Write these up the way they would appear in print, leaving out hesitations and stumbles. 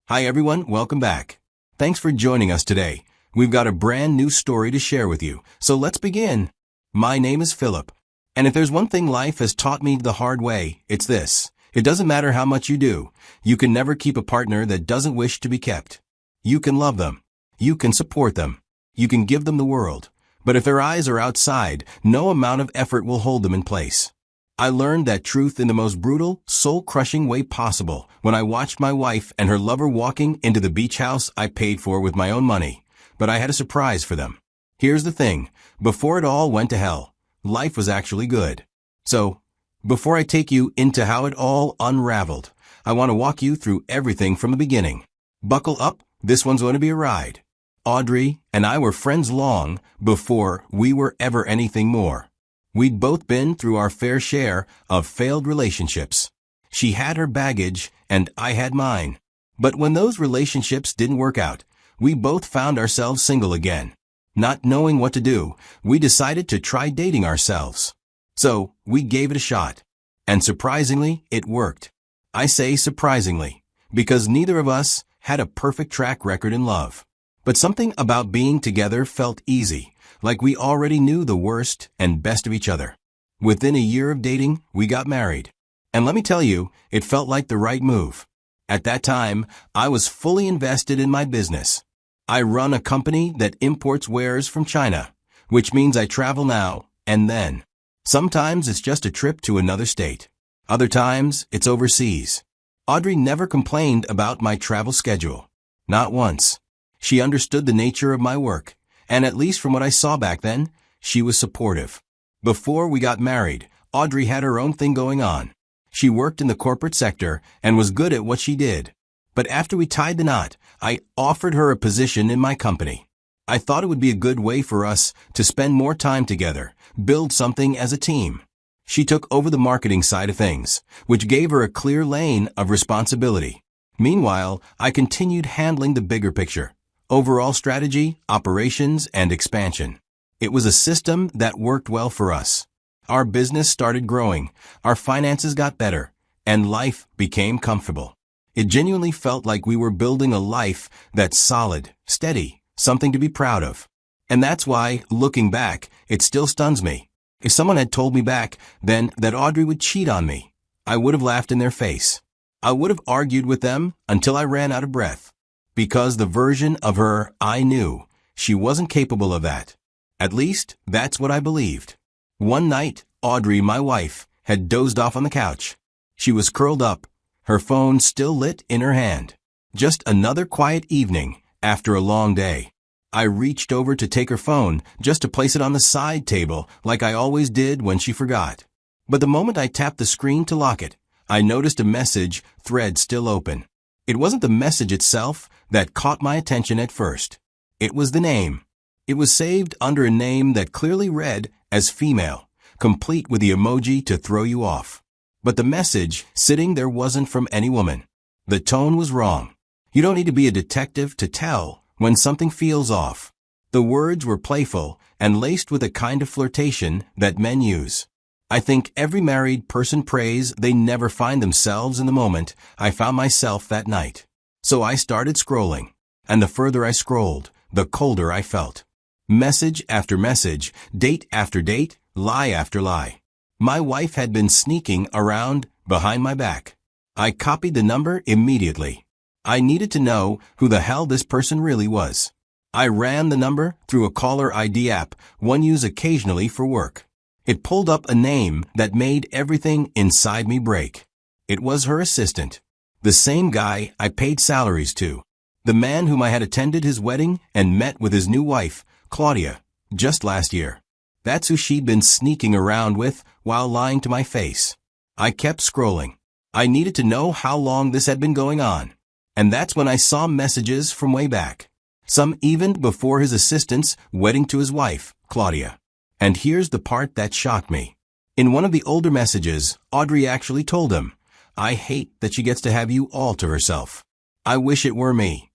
Hi everyone, welcome back. Thanks for joining us today. We've got a brand new story to share with you, so let's begin. My name is Philip, and if there's one thing life has taught me the hard way, it's this. It doesn't matter how much you do, you can never keep a partner that doesn't wish to be kept. You can love them. You can support them. You can give them the world. But if their eyes are outside, no amount of effort will hold them in place. I learned that truth in the most brutal, soul-crushing way possible when I watched my wife and her lover walking into the beach house I paid for with my own money. But I had a surprise for them. Here's the thing. Before it all went to hell, life was actually good. So, before I take you into how it all unraveled, I want to walk you through everything from the beginning. Buckle up, this one's going to be a ride. Audrey and I were friends long before we were ever anything more. We'd both been through our fair share of failed relationships. She had her baggage, and I had mine. But when those relationships didn't work out, we both found ourselves single again. Not knowing what to do, we decided to try dating ourselves. So, we gave it a shot. And surprisingly, it worked. I say surprisingly, because neither of us had a perfect track record in love. But something about being together felt easy. Like we already knew the worst and best of each other. Within a year of dating, we got married. And let me tell you, it felt like the right move. At that time, I was fully invested in my business. I run a company that imports wares from China, which means I travel now and then. Sometimes it's just a trip to another state. Other times, it's overseas. Audrey never complained about my travel schedule. Not once. She understood the nature of my work. And at least from what I saw back then, she was supportive. Before we got married, Audrey had her own thing going on. She worked in the corporate sector and was good at what she did. But after we tied the knot, I offered her a position in my company. I thought it would be a good way for us to spend more time together, build something as a team. She took over the marketing side of things, which gave her a clear lane of responsibility. Meanwhile, I continued handling the bigger picture. Overall strategy, operations, and expansion. It was a system that worked well for us. Our business started growing, our finances got better, and life became comfortable. It genuinely felt like we were building a life that's solid, steady, something to be proud of. And that's why, looking back, it still stuns me. If someone had told me back then that Audrey would cheat on me, I would have laughed in their face. I would have argued with them until I ran out of breath. Because the version of her I knew, she wasn't capable of that. At least, that's what I believed. One night, Audrey, my wife, had dozed off on the couch. She was curled up, her phone still lit in her hand. Just another quiet evening after a long day. I reached over to take her phone, just to place it on the side table like I always did when she forgot. But the moment I tapped the screen to lock it, I noticed a message thread still open. It wasn't the message itself that caught my attention at first. It was the name. It was saved under a name that clearly read as female, complete with the emoji to throw you off. But the message sitting there wasn't from any woman. The tone was wrong. You don't need to be a detective to tell when something feels off. The words were playful and laced with a kind of flirtation that men use. I think every married person prays they never find themselves in the moment I found myself that night. So I started scrolling, and the further I scrolled, the colder I felt. Message after message, date after date, lie after lie. My wife had been sneaking around behind my back. I copied the number immediately. I needed to know who the hell this person really was. I ran the number through a caller ID app one used occasionally for work. It pulled up a name that made everything inside me break. It was her assistant. The same guy I paid salaries to. The man whom I had attended his wedding and met with his new wife, Claudia, just last year. That's who she'd been sneaking around with while lying to my face. I kept scrolling. I needed to know how long this had been going on. And that's when I saw messages from way back. Some even before his assistant's wedding to his wife, Claudia. And here's the part that shocked me. In one of the older messages, Audrey actually told him, "I hate that she gets to have you all to herself. I wish it were me."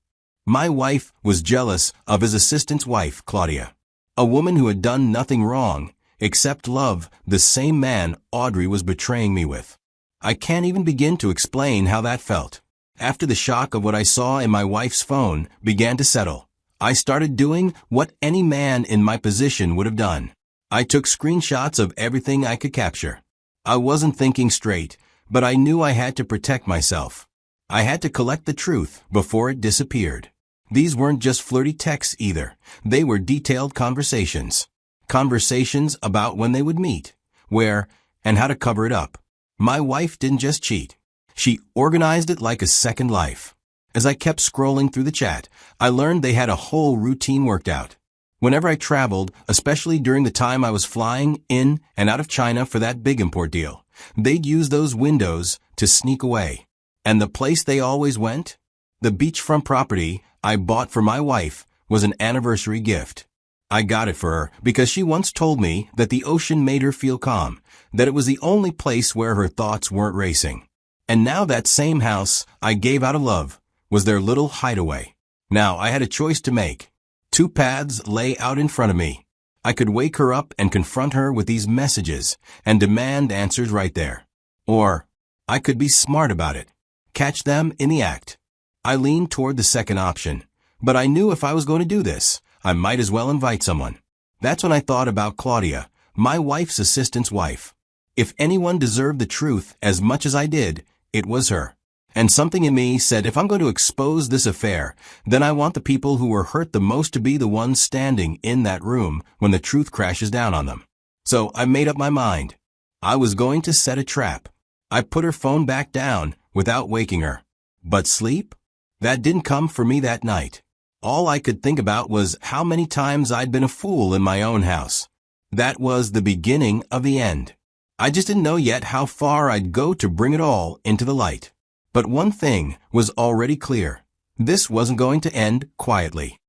My wife was jealous of his assistant's wife, Claudia. A woman who had done nothing wrong, except love the same man Audrey was betraying me with. I can't even begin to explain how that felt. After the shock of what I saw in my wife's phone began to settle, I started doing what any man in my position would have done. I took screenshots of everything I could capture. I wasn't thinking straight, but I knew I had to protect myself. I had to collect the truth before it disappeared. These weren't just flirty texts either. They were detailed conversations. Conversations about when they would meet, where, and how to cover it up. My wife didn't just cheat. She organized it like a second life. As I kept scrolling through the chat, I learned they had a whole routine worked out. Whenever I traveled, especially during the time I was flying in and out of China for that big import deal, they'd use those windows to sneak away. And the place they always went? The beachfront property I bought for my wife was an anniversary gift. I got it for her because she once told me that the ocean made her feel calm, that it was the only place where her thoughts weren't racing. And now that same house I gave out of love was their little hideaway. Now I had a choice to make. Two paths lay out in front of me. I could wake her up and confront her with these messages and demand answers right there. Or I could be smart about it. Catch them in the act. I leaned toward the second option, but I knew if I was going to do this, I might as well invite someone. That's when I thought about Claudia, my wife's assistant's wife. If anyone deserved the truth as much as I did, it was her. And something in me said if I'm going to expose this affair, then I want the people who were hurt the most to be the ones standing in that room when the truth crashes down on them. So I made up my mind. I was going to set a trap. I put her phone back down without waking her. But sleep? That didn't come for me that night. All I could think about was how many times I'd been a fool in my own house. That was the beginning of the end. I just didn't know yet how far I'd go to bring it all into the light. But one thing was already clear. This wasn't going to end quietly.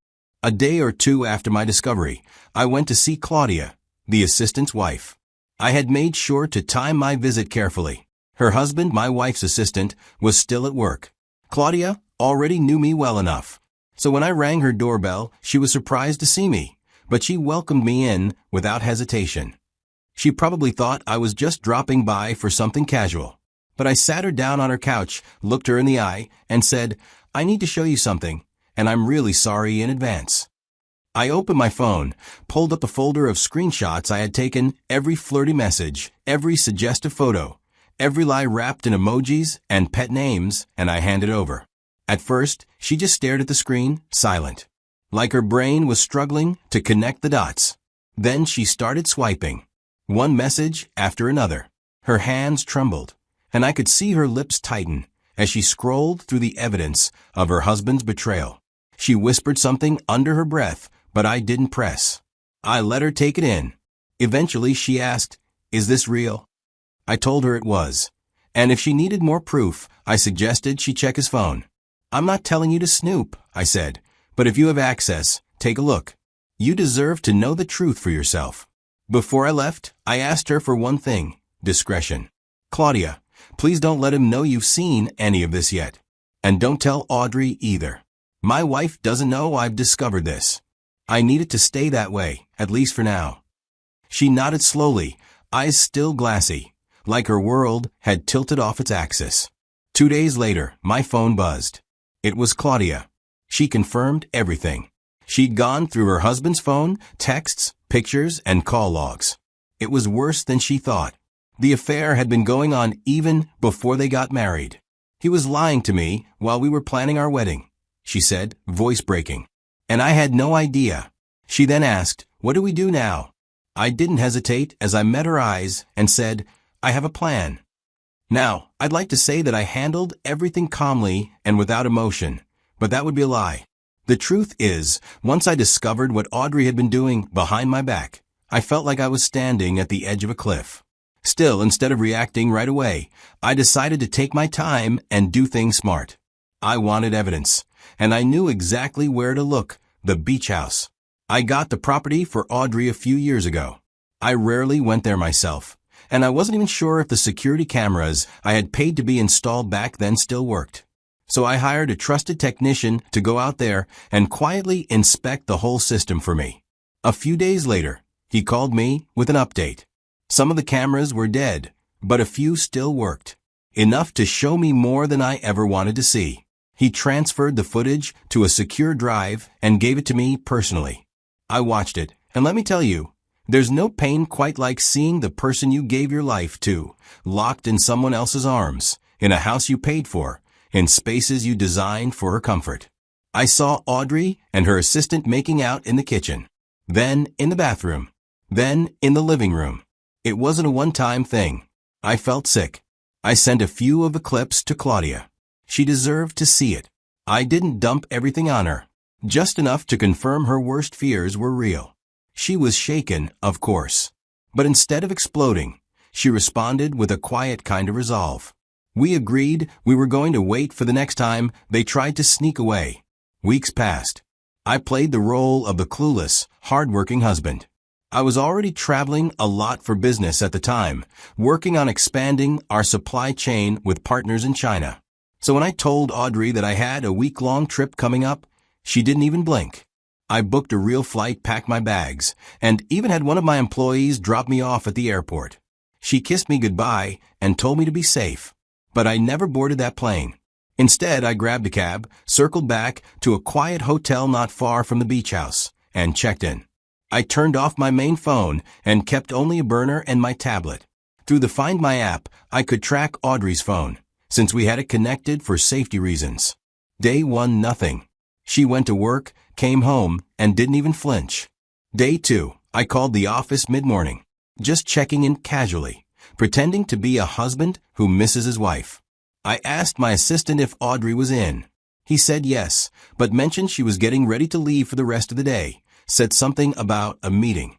A day or two after my discovery, I went to see Claudia, the assistant's wife. I had made sure to time my visit carefully. Her husband, my wife's assistant, was still at work. Claudia already knew me well enough. So when I rang her doorbell, she was surprised to see me, but she welcomed me in without hesitation. She probably thought I was just dropping by for something casual. But I sat her down on her couch, looked her in the eye, and said, "I need to show you something, and I'm really sorry in advance." I opened my phone, pulled up the folder of screenshots I had taken, every flirty message, every suggestive photo, every lie wrapped in emojis and pet names, and I handed over. At first, she just stared at the screen, silent, like her brain was struggling to connect the dots. Then she started swiping, one message after another. Her hands trembled, and I could see her lips tighten as she scrolled through the evidence of her husband's betrayal. She whispered something under her breath, but I didn't press. I let her take it in. Eventually she asked, "Is this real?" I told her it was. And if she needed more proof, I suggested she check his phone. "I'm not telling you to snoop," I said, "but if you have access, take a look. You deserve to know the truth for yourself." Before I left, I asked her for one thing, discretion. "Claudia, please don't let him know you've seen any of this yet. And don't tell Audrey either. My wife doesn't know I've discovered this. I need it to stay that way, at least for now." She nodded slowly, eyes still glassy, like her world had tilted off its axis. 2 days later, my phone buzzed. It was Claudia. She confirmed everything. She'd gone through her husband's phone, texts, pictures, and call logs. It was worse than she thought. The affair had been going on even before they got married. "He was lying to me while we were planning our wedding," she said, voice breaking. "And I had no idea." She then asked, "What do we do now?" I didn't hesitate as I met her eyes and said, "I have a plan." Now, I'd like to say that I handled everything calmly and without emotion, but that would be a lie. The truth is, once I discovered what Audrey had been doing behind my back, I felt like I was standing at the edge of a cliff. Still, instead of reacting right away, I decided to take my time and do things smart. I wanted evidence, and I knew exactly where to look, the beach house. I got the property for Audrey a few years ago. I rarely went there myself, and I wasn't even sure if the security cameras I had paid to be installed back then still worked. So I hired a trusted technician to go out there and quietly inspect the whole system for me. A few days later, he called me with an update. Some of the cameras were dead, but a few still worked. Enough to show me more than I ever wanted to see. He transferred the footage to a secure drive and gave it to me personally. I watched it, and let me tell you, there's no pain quite like seeing the person you gave your life to, locked in someone else's arms, in a house you paid for, in spaces you designed for her comfort. I saw Audrey and her assistant making out in the kitchen, then in the bathroom, then in the living room. It wasn't a one-time thing. I felt sick. I sent a few of the clips to Claudia. She deserved to see it. I didn't dump everything on her, just enough to confirm her worst fears were real. She was shaken, of course. But instead of exploding, she responded with a quiet kind of resolve. We agreed we were going to wait for the next time they tried to sneak away. Weeks passed. I played the role of the clueless, hard-working husband. I was already traveling a lot for business at the time, working on expanding our supply chain with partners in China. So when I told Audrey that I had a week-long trip coming up, she didn't even blink. I booked a real flight, packed my bags, and even had one of my employees drop me off at the airport. She kissed me goodbye and told me to be safe. But I never boarded that plane. Instead, I grabbed a cab, circled back to a quiet hotel not far from the beach house, and checked in. I turned off my main phone and kept only a burner and my tablet. Through the Find My app, I could track Audrey's phone, since we had it connected for safety reasons. Day 1, nothing. She went to work, came home, and didn't even flinch. Day 2, I called the office mid-morning, just checking in casually, pretending to be a husband who misses his wife. I asked my assistant if Audrey was in. He said yes, but mentioned she was getting ready to leave for the rest of the day, said something about a meeting.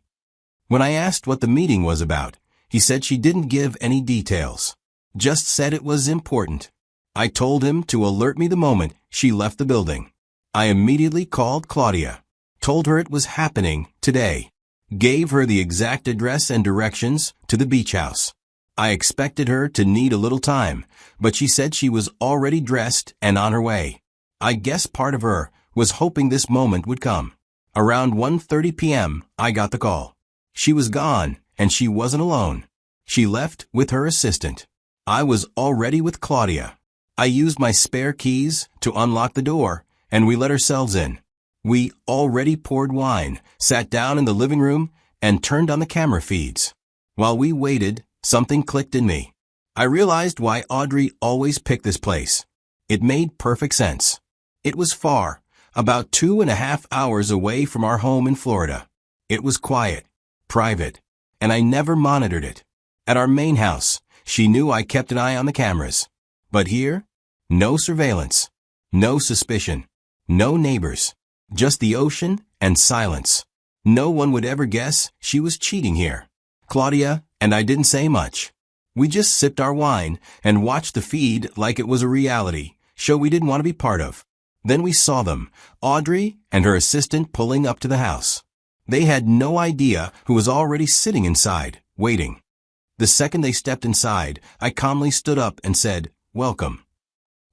When I asked what the meeting was about, he said she didn't give any details, just said it was important. I told him to alert me the moment she left the building. I immediately called Claudia, told her it was happening today, gave her the exact address and directions to the beach house. I expected her to need a little time, but she said she was already dressed and on her way. I guess part of her was hoping this moment would come. Around 1:30 p.m., I got the call. She was gone, and she wasn't alone. She left with her assistant. I was already with Claudia. I used my spare keys to unlock the door, and we let ourselves in. We already poured wine, sat down in the living room, and turned on the camera feeds. While we waited, something clicked in me. I realized why Audrey always picked this place. It made perfect sense. It was far, about 2.5 hours away from our home in Florida. It was quiet, private, and I never monitored it. At our main house, she knew I kept an eye on the cameras. But here, no surveillance, no suspicion, no neighbors, just the ocean and silence. No one would ever guess she was cheating here. Claudia and I didn't say much. We just sipped our wine and watched the feed like it was a reality show we didn't want to be part of. Then we saw them, Audrey and her assistant, pulling up to the house. They had no idea who was already sitting inside, waiting. The second they stepped inside, I calmly stood up and said, "Welcome."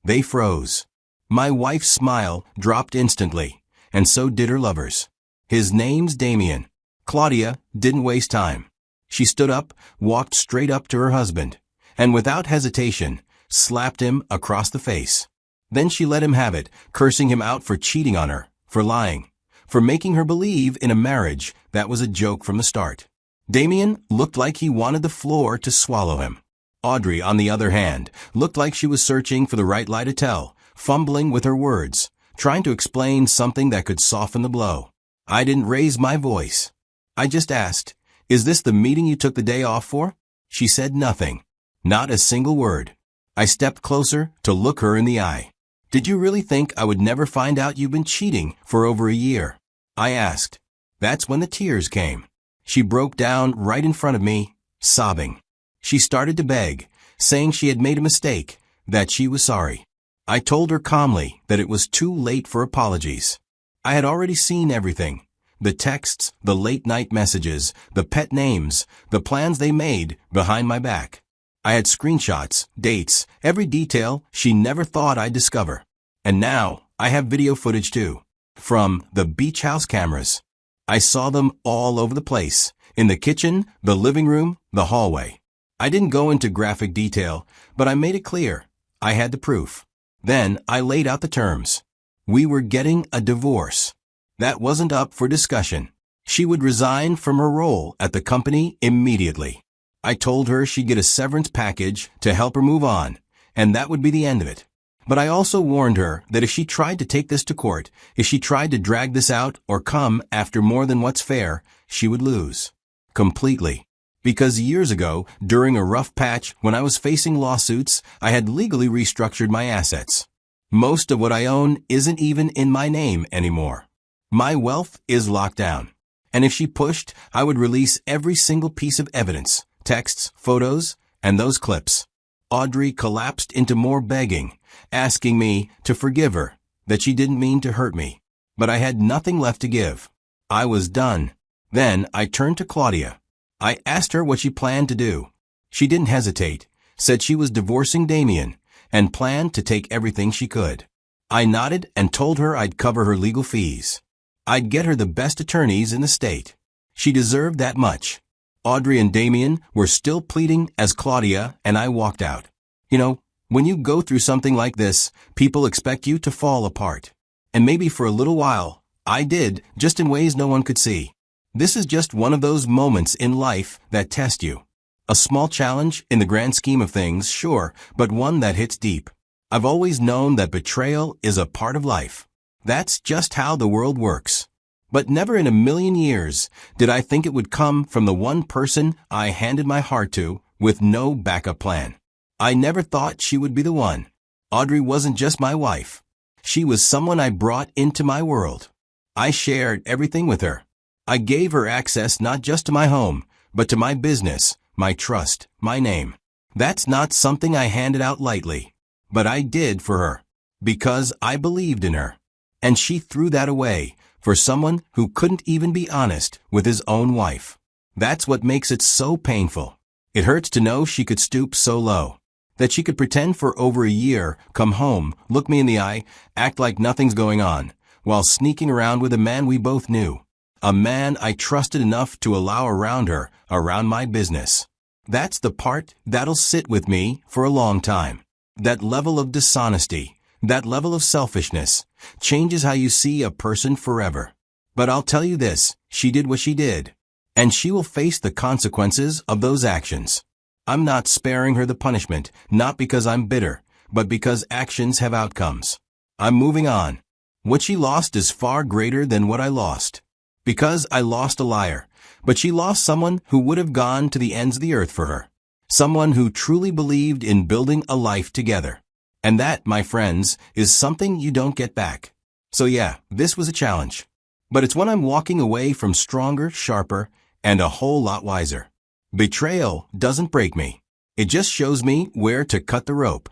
They froze. My wife's smile dropped instantly, and so did her lover's. His name's Damien. Claudia didn't waste time. She stood up, walked straight up to her husband, and without hesitation, slapped him across the face. Then she let him have it, cursing him out for cheating on her, for lying, for making her believe in a marriage that was a joke from the start. Damien looked like he wanted the floor to swallow him. Audrey, on the other hand, looked like she was searching for the right lie to tell, fumbling with her words, trying to explain something that could soften the blow. I didn't raise my voice. I just asked, "Is this the meeting you took the day off for?" She said nothing, not a single word. I stepped closer to look her in the eye. "Did you really think I would never find out you've been cheating for over a year?" I asked. That's when the tears came. She broke down right in front of me, sobbing. She started to beg, saying she had made a mistake, that she was sorry. I told her calmly that it was too late for apologies. I had already seen everything. The texts, the late-night messages, the pet names, the plans they made behind my back. I had screenshots, dates, every detail she never thought I'd discover. And now, I have video footage too. From the beach house cameras. I saw them all over the place. In the kitchen, the living room, the hallway. I didn't go into graphic detail, but I made it clear. I had the proof. Then I laid out the terms. We were getting a divorce. That wasn't up for discussion. She would resign from her role at the company immediately. I told her she'd get a severance package to help her move on, and that would be the end of it. But I also warned her that if she tried to take this to court, if she tried to drag this out or come after more than what's fair, she would lose. Completely. Because years ago, during a rough patch when I was facing lawsuits, I had legally restructured my assets. Most of what I own isn't even in my name anymore. My wealth is locked down. And if she pushed, I would release every single piece of evidence, texts, photos, and those clips. Audrey collapsed into more begging, asking me to forgive her, that she didn't mean to hurt me. But I had nothing left to give. I was done. Then I turned to Claudia. I asked her what she planned to do. She didn't hesitate, said she was divorcing Damien, and planned to take everything she could. I nodded and told her I'd cover her legal fees. I'd get her the best attorneys in the state. She deserved that much. Audrey and Damien were still pleading as Claudia and I walked out. You know, when you go through something like this, people expect you to fall apart. And maybe for a little while, I did, just in ways no one could see. This is just one of those moments in life that test you. A small challenge in the grand scheme of things, sure, but one that hits deep. I've always known that betrayal is a part of life. That's just how the world works. But never in a million years did I think it would come from the one person I handed my heart to with no backup plan. I never thought she would be the one. Audrey wasn't just my wife. She was someone I brought into my world. I shared everything with her. I gave her access not just to my home, but to my business, my trust, my name. That's not something I handed out lightly. But I did for her. Because I believed in her. And she threw that away for someone who couldn't even be honest with his own wife. That's what makes it so painful. It hurts to know she could stoop so low. That she could pretend for over a year, come home, look me in the eye, act like nothing's going on, while sneaking around with a man we both knew. A man I trusted enough to allow around her, around my business. That's the part that'll sit with me for a long time. That level of dishonesty, that level of selfishness, changes how you see a person forever. But I'll tell you this, she did what she did. And she will face the consequences of those actions. I'm not sparing her the punishment, not because I'm bitter, but because actions have outcomes. I'm moving on. What she lost is far greater than what I lost. Because I lost a liar, but she lost someone who would have gone to the ends of the earth for her. Someone who truly believed in building a life together. And that, my friends, is something you don't get back. So yeah, this was a challenge. But it's one I'm walking away from stronger, sharper, and a whole lot wiser. Betrayal doesn't break me. It just shows me where to cut the rope.